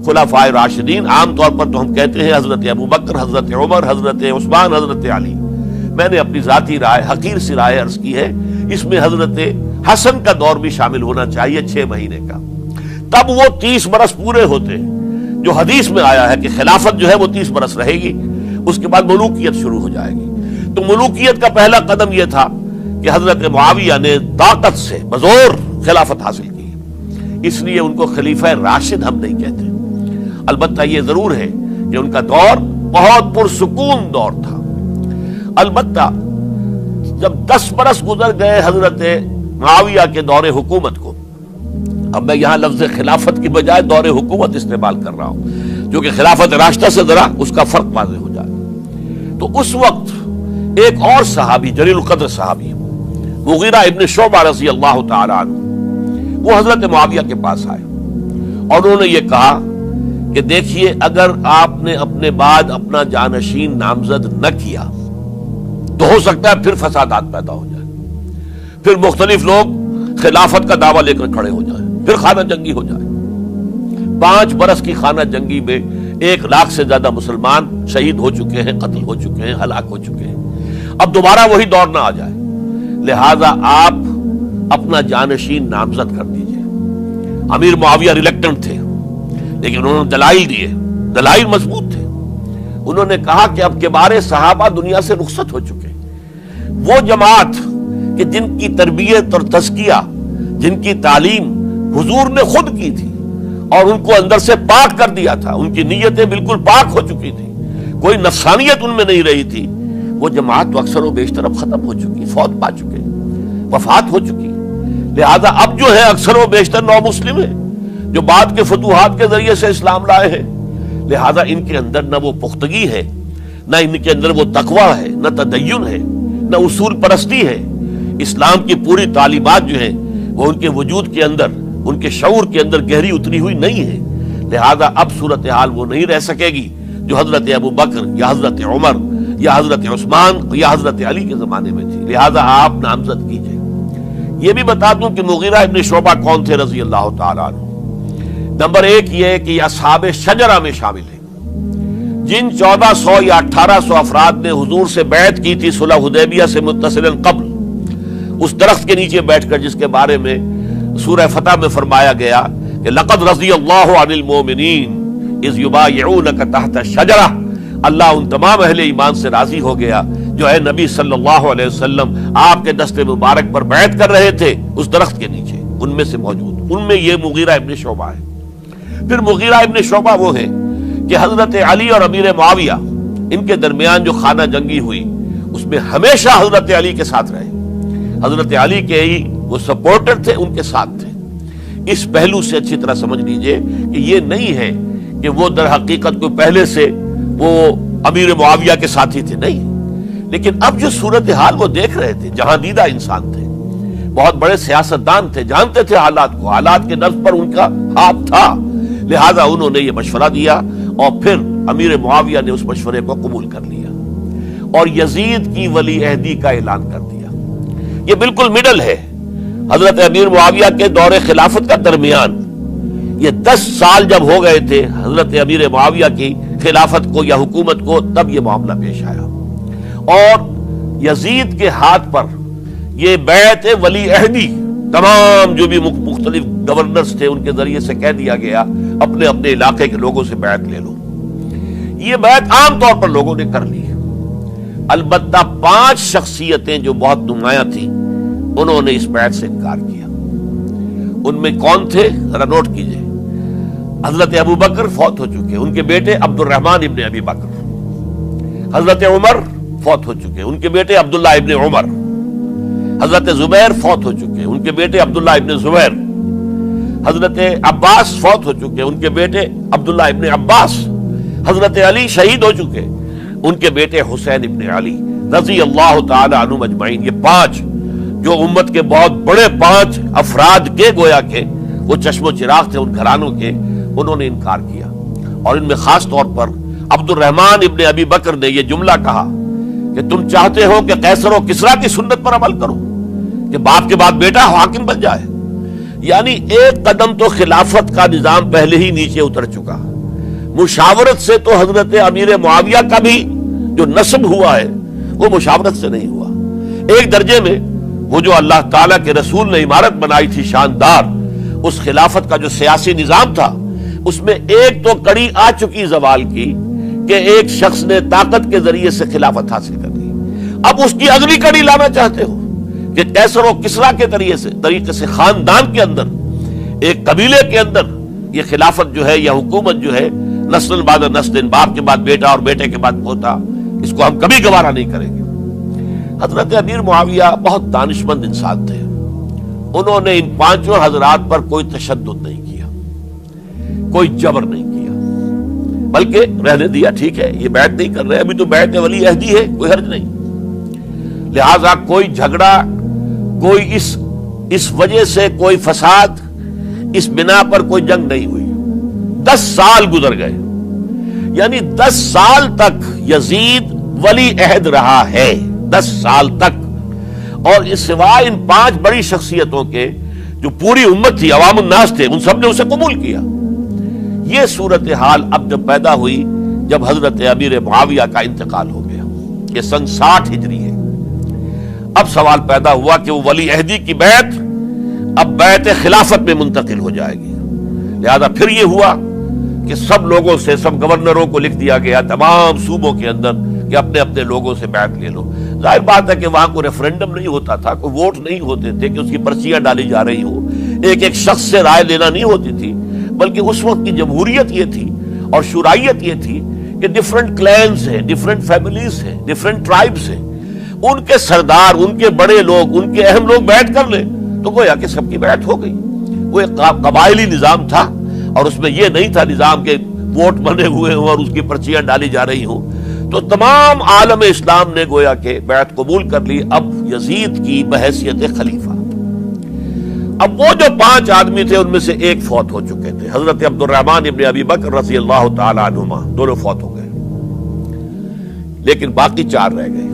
خلفائے راشدین، عام طور پر تو ہم کہتے ہیں حضرت ابو بکر، حضرت عمر، حضرت عثمان، حضرت علی. میں نے اپنی ذاتی رائے، حقیر سی رائے عرض کی ہے، اس میں حضرت حسن کا دور بھی شامل ہونا چاہیے 6 مہینے کا. تب وہ 30 برس پورے ہوتے ہیں جو حدیث میں آیا ہے کہ خلافت جو ہے وہ 30 برس رہے گی، اس کے بعد ملوکیت شروع ہو جائے گی. تو ملوکیت کا پہلا قدم یہ تھا کہ حضرت معاویہ نے طاقت سے بزور خلافت حاصل کی. اس لیے ان کو خلیفہ راشد ہم نہیں کہتے. البتہ یہ ضرور ہے کہ ان کا دور بہت پرسکون دور تھا. البتہ جب 10 برس گزر گئے حضرت معاویہ کے دور حکومت کو، اب میں یہاں لفظ خلافت کی بجائے دور حکومت استعمال کر رہا ہوں جو کہ خلافت راشدہ سے ذرا اس کا فرق واضح ہو جائے. تو اس وقت ایک اور صحابی، جلیل القدر صحابی مغیرہ ابن شعبہ رضی اللہ تعالی عنہ، وہ حضرت معاویہ کے پاس آئے اور انہوں نے یہ کہا کہ دیکھیے، اگر آپ نے اپنے بعد اپنا جانشین نامزد نہ کیا تو ہو سکتا ہے پھر فسادات پیدا ہو جائے، پھر مختلف لوگ خلافت کا دعویٰ لے کر کھڑے ہو جائیں، پھر خانہ جنگی ہو جائے. 5 برس کی خانہ جنگی میں 1 لاکھ سے زیادہ مسلمان شہید ہو چکے ہیں، قتل ہو چکے ہیں، ہلاک ہو چکے ہیں. اب دوبارہ وہی دور نہ آ جائے، لہذا آپ اپنا جانشین نامزد کر دیجئے. امیر معاویہ ریلیکٹنٹ تھے، لیکن انہوں نے دلائل دیے، دلائل مضبوط تھے. انہوں نے کہا کہ اب کبار صحابہ دنیا سے رخصت ہو چکے، وہ جماعت کہ جن کی تربیت اور تزکیہ، جن کی تعلیم حضور نے خود کی تھی اور ان کو اندر سے پاک کر دیا تھا، ان کی نیتیں بالکل پاک ہو چکی تھی، کوئی نفسانیت ان میں نہیں رہی تھی، وہ جماعت تو اکثر و بیشتر اب ختم ہو چکی، فوت پا چکے، وفات ہو چکی. لہذا اب جو ہے اکثر و بیشتر نو مسلم ہیں جو بعد کے فتوحات کے ذریعے سے اسلام لائے ہیں. لہذا ان کے اندر نہ وہ پختگی ہے، نہ ان کے اندر وہ تقویٰ ہے، نہ تدین ہے، نہ اصول پرستی ہے. اسلام کی پوری تعلیمات جو ہیں وہ ان کے وجود کے اندر، ان کے شعور کے اندر گہری اتری ہوئی نہیں ہے. لہذا اب صورتحال وہ نہیں رہ سکے گی جو حضرت ابو بکر یا حضرت عمر یا حضرت عثمان یا حضرت علی کے زمانے میں تھی. لہذا آپ نامزد کیجئے. یہ بھی بتا دوں کہ مغیرہ ابن شعبہ کون تھے رضی اللہ تعالیٰ عنہ. نمبر 1 یہ کہ یہ اصحاب شجرہ میں شامل ہیں، جن 1400 یا 1800 افراد نے حضور سے بیعت کی تھی صلح حدیبیہ سے متصلاً قبل، اس درخت کے نیچے بیٹھ کر جس کے بارے میں سورہ فتح میں فرمایا گیا کہ لقد رضی اللہ عن المؤمنین اذ یبایعونک تحت الشجرہ. اللہ ان تمام اہل ایمان سے راضی ہو گیا جو ہے نبی صلی اللہ علیہ وسلم آپ کے دست مبارک پر بیعت کر رہے تھے اس درخت کے نیچے، ان میں سے موجود، ان میں یہ مغیرہ ابن شعبہ ہے. پھر مغیرہ ابن شعبہ وہ ہیں کہ حضرت علی اور امیر معاویہ ان کے درمیان جو خانہ جنگی ہوئی اس میں ہمیشہ حضرت علی کے ساتھ رہے، حضرت علی کے ہی وہ سپورٹر تھے، ان کے ساتھ تھے. اس پہلو سے اچھی طرح سمجھ لیجئے کہ یہ نہیں ہے کہ وہ در حقیقت کو پہلے سے وہ امیر معاویہ کے ساتھی تھے، نہیں. لیکن اب جو صورتحال وہ دیکھ رہے تھے، جہاں دیدہ انسان تھے، بہت بڑے سیاستدان تھے، جانتے تھے حالات کو، حالات کے نبض پر ان کا ہاتھ تھا. لہذا انہوں نے یہ مشورہ دیا اور پھر امیر معاویہ نے اس مشورے کو قبول کر لیا اور یزید کی ولی عہدی کا اعلان کر دیا. یہ بالکل مڈل ہے حضرت امیر معاویہ کے دور خلافت کا درمیان. یہ 10 سال جب ہو گئے تھے حضرت امیر معاویہ کی خلافت کو یا حکومت کو، تب یہ معاملہ پیش آیا اور یزید کے ہاتھ پر یہ بیعت ولی عہدی تمام جو بھی مختلف گورنرز تھے ان کے ذریعے سے کہہ دیا گیا اپنے اپنے علاقے کے لوگوں سے بیعت لے لو. یہ بیعت عام طور پر لوگوں نے کر لی. البتہ 5 شخصیتیں جو بہت نمایاں تھیں انہوں نے اس بیعت سے انکار کیا. ان میں کون تھے ذرا نوٹ کیجئے. حضرت ابو بکر فوت ہو چکے، ان کے بیٹے عبد الرحمن ابن ابی بکر. حضرت عمر فوت ہو چکے، ان کے بیٹے عبداللہ ابن عمر. حضرت زبیر فوت ہو چکے، ان کے بیٹے عبداللہ ابن زبیر. حضرت عباس فوت ہو چکے، ان کے بیٹے عبداللہ ابن عباس. حضرت علی شہید ہو چکے، ان کے بیٹے حسین ابن علی رضی اللہ تعالی عنہم اجمعین. یہ 5 جو امت کے بہت بڑے 5 افراد کے گویا کے وہ چشم و چراغ تھے ان گھرانوں کے، انہوں نے انکار کیا. اور ان میں خاص طور پر عبد الرحمن ابن ابی بکر نے یہ جملہ کہا کہ تم چاہتے ہو کہ قیصر و کسریٰ کی سنت پر عمل کرو کہ باپ کے بعد بیٹا حاکم بن جائے. یعنی ایک قدم تو خلافت کا نظام پہلے ہی نیچے اتر چکا. مشاورت سے تو حضرت امیر معاویہ کا بھی جو نسب ہوا ہے وہ مشاورت سے نہیں ہوا. ایک درجے میں وہ جو اللہ تعالیٰ کے رسول نے عمارت بنائی تھی شاندار، اس خلافت کا جو سیاسی نظام تھا، اس میں ایک تو کڑی آ چکی زوال کی کہ ایک شخص نے طاقت کے ذریعے سے خلافت حاصل کر لی. اب اس کی اگلی کڑی لانا چاہتے ہو کہ کیسر و کسرا کے طریقے سے خاندان کے اندر، ایک قبیلے کے اندر یہ خلافت جو ہے یا حکومت جو ہے نسل بعد نسل، باپ کے بعد بیٹا اور بیٹے کے بعد پوتا، اس کو ہم کبھی گوارا نہیں کریں گے. حضرت امیر معاویہ بہت دانشمند انسان تھے. انہوں نے ان پانچوں حضرات پر کوئی تشدد نہیں کیا، کوئی جبر نہیں کیا، بلکہ رہنے دیا. ٹھیک ہے، یہ بیعت نہیں کر رہے، ابھی تو بیعت ولی عہدی ہے، کوئی حرج نہیں. لہذا کوئی جھگڑا، کوئی اس وجہ سے کوئی فساد، اس بنا پر کوئی جنگ نہیں ہوئی. 10 سال گزر گئے، یعنی 10 سال تک یزید ولی عہد رہا ہے. 10 سال تک. اور اس سوائے ان 5 بڑی شخصیتوں کے جو پوری امت تھی، عوام الناس تھے، ان سب نے اسے قبول کیا. یہ صورتحال اب جب پیدا ہوئی جب حضرت امیر معاویہ کا انتقال ہو گیا، یہ سن 60 ہجری ہے. اب سوال پیدا ہوا کہ وہ ولی عہدی کی بیعت اب بیعت خلافت میں منتقل ہو جائے گی. لہذا پھر یہ ہوا کہ سب لوگوں سے، سب گورنروں کو لکھ دیا گیا تمام صوبوں کے اندر کہ اپنے اپنے لوگوں سے بیعت لے لو. ظاہر بات ہے کہ وہاں کوئی ریفرنڈم نہیں ہوتا تھا، کوئی ووٹ نہیں ہوتے تھے کہ اس کی پرچیاں ڈالی جا رہی ہوں، ایک ایک شخص سے رائے لینا نہیں ہوتی تھی، بلکہ اس وقت کی جمہوریت یہ تھی اور شورائیت یہ تھی کہ ڈفرنٹ کلینز ہیں، ڈفرنٹ فیملیز ہیں، ڈفرنٹ ٹرائبز ہیں، ان کے سردار، ان کے بڑے لوگ، ان کے اہم لوگ بیعت کر لیں تو گویا کہ سب کی بیعت ہو گئی. وہ ایک قبائلی نظام تھا اور اس میں یہ نہیں تھا نظام کے ووٹ بنے ہوئے ہوں اور اس کی پرچیاں ڈالی جا رہی ہوں. تو تمام عالم اسلام نے گویا کہ بیعت قبول کر لی اب یزید کی بحیثیت خلیفہ. اب وہ جو 5 آدمی تھے ان میں سے ایک فوت ہو چکے تھے، حضرت عبد الرحمن ابن ابی بکر رضی اللہ تعالی عنہما، دونوں فوت ہو گئے، لیکن باقی 4 رہ گئے.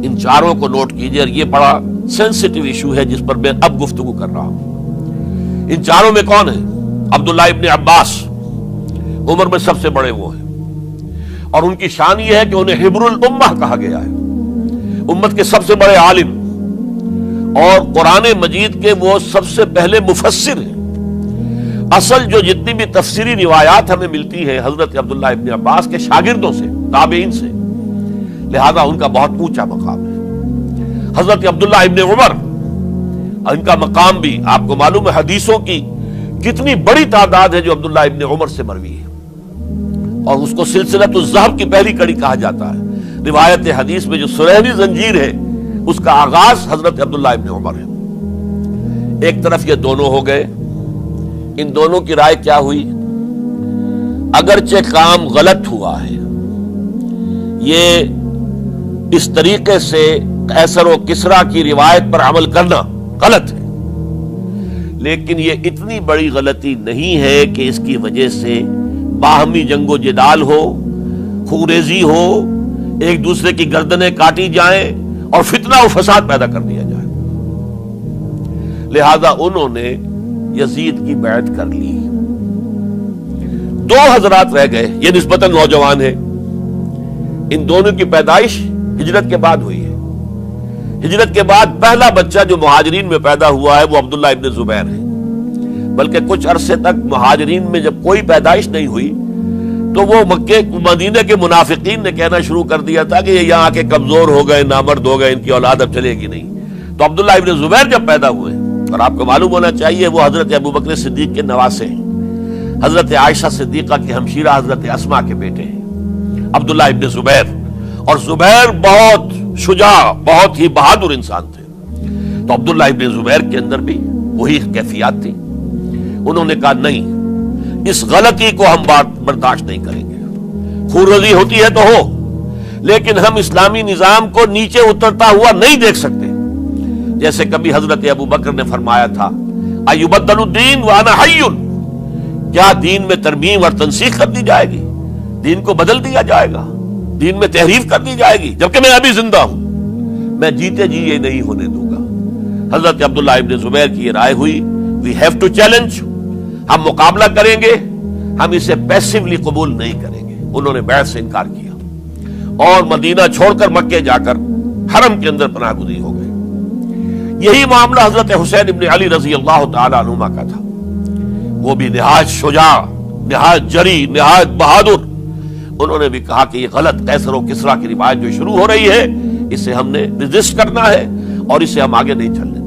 ان 4 کو نوٹ کیجئے، اور یہ بڑا سینسٹیو ایشو ہے جس پر میں اب گفتگو کر رہا ہوں. ان 4 میں کون ہے؟ عبداللہ ابن عباس، عمر میں سب سے بڑے وہ ہیں، اور ان کی شان یہ ہے کہ انہیں حبر الامہ کہا گیا ہے، امت کے سب سے بڑے عالم، اور قرآن مجید کے وہ سب سے پہلے مفسر ہیں. اصل جو جتنی بھی تفسیری روایات ہمیں ملتی ہیں حضرت عبداللہ ابن عباس کے شاگردوں سے، تابعین سے، لہذا ان کا بہت اونچا مقام ہے. حضرت عبداللہ ابن عمر، ان کا مقام بھی آپ کو معلوم ہے، حدیثوں کی کتنی بڑی تعداد ہے جو عبداللہ ابن عمر سے مروی ہے، اور اس کو سلسلۃ الذہب کی پہلی کڑی کہا جاتا ہے. روایت حدیث میں جو سنہری زنجیر ہے اس کا آغاز حضرت عبداللہ ابن عمر ہے. ایک طرف یہ دونوں ہو گئے، ان دونوں کی رائے کیا ہوئی؟ اگرچہ کام غلط ہوا ہے، یہ اس طریقے سے قیصر و کسریٰ کی روایت پر عمل کرنا غلط ہے، لیکن یہ اتنی بڑی غلطی نہیں ہے کہ اس کی وجہ سے باہمی جنگ و جدال ہو، خوریزی ہو، ایک دوسرے کی گردنیں کاٹی جائیں اور فتنہ و فساد پیدا کر دیا جائے. لہذا انہوں نے یزید کی بیعت کر لی. 2 حضرات رہ گئے، یہ نسبتاً نوجوان ہیں. ان دونوں کی پیدائش ہجرت کے بعد ہوئی ہے. ہجرت کے بعد پہلا بچہ جو مہاجرین میں پیدا ہوا ہے وہ عبداللہ ابن زبیر ہے. بلکہ کچھ عرصے تک مہاجرین میں جب کوئی پیدائش نہیں ہوئی تو وہ مکے مدینے کے منافقین نے کہنا شروع کر دیا تھا کہ یہ یہاں کے کمزور ہو گئے، نامرد ہو گئے، ان کی اولاد اب چلے گی نہیں. تو عبداللہ ابن زبیر جب پیدا ہوئے، اور آپ کو معلوم ہونا چاہیے وہ حضرت ابوبکر صدیق کے نواسے ہیں، حضرت عائشہ صدیقہ کی ہمشیرہ حضرت اسماء کے بیٹے ہیں عبداللہ ابن زبیر. اور زبیر بہت شجاع، بہت ہی بہادر انسان تھے. تو عبداللہ ابن زبیر کے اندر بھی وہی کیفیات تھی. انہوں نے کہا نہیں، اس غلطی کو ہم برداشت نہیں کریں گے. خورزی ہوتی ہے تو ہو، لیکن ہم اسلامی نظام کو نیچے اترتا ہوا نہیں دیکھ سکتے. جیسے کبھی حضرت ابو بکر نے فرمایا تھا ایبدل الدین وانا حی، کیا دین میں ترمیم اور تنسیخ کر دی جائے گی؟ دین کو بدل دیا جائے گا، دین میں تحریف کر دی جائے گی جبکہ میں ابھی زندہ ہوں؟ میں جیتے جی یہ نہیں ہونے دوں گا. حضرت عبداللہ ابن زبیر کی یہ رائے ہوئی، وی ہیو ٹو چیلنج، ہم مقابلہ کریں گے، ہم اسے پیسیولی قبول نہیں کریں گے. انہوں نے بیعت سے انکار کیا اور مدینہ چھوڑ کر مکے جا کر حرم کے اندر پناہ گزین ہو گئے. یہی معاملہ حضرت حسین ابن علی رضی اللہ تعالی عنہما کا تھا. وہ بھی نہایت شجاع، نہایت جری، نہایت بہادر. انہوں نے بھی کہا کہ یہ غلط قیصر و کسریٰ کی روایت جو شروع ہو رہی ہے اسے ہم نے رجسٹ کرنا ہے اور اسے ہم آگے نہیں چلنے.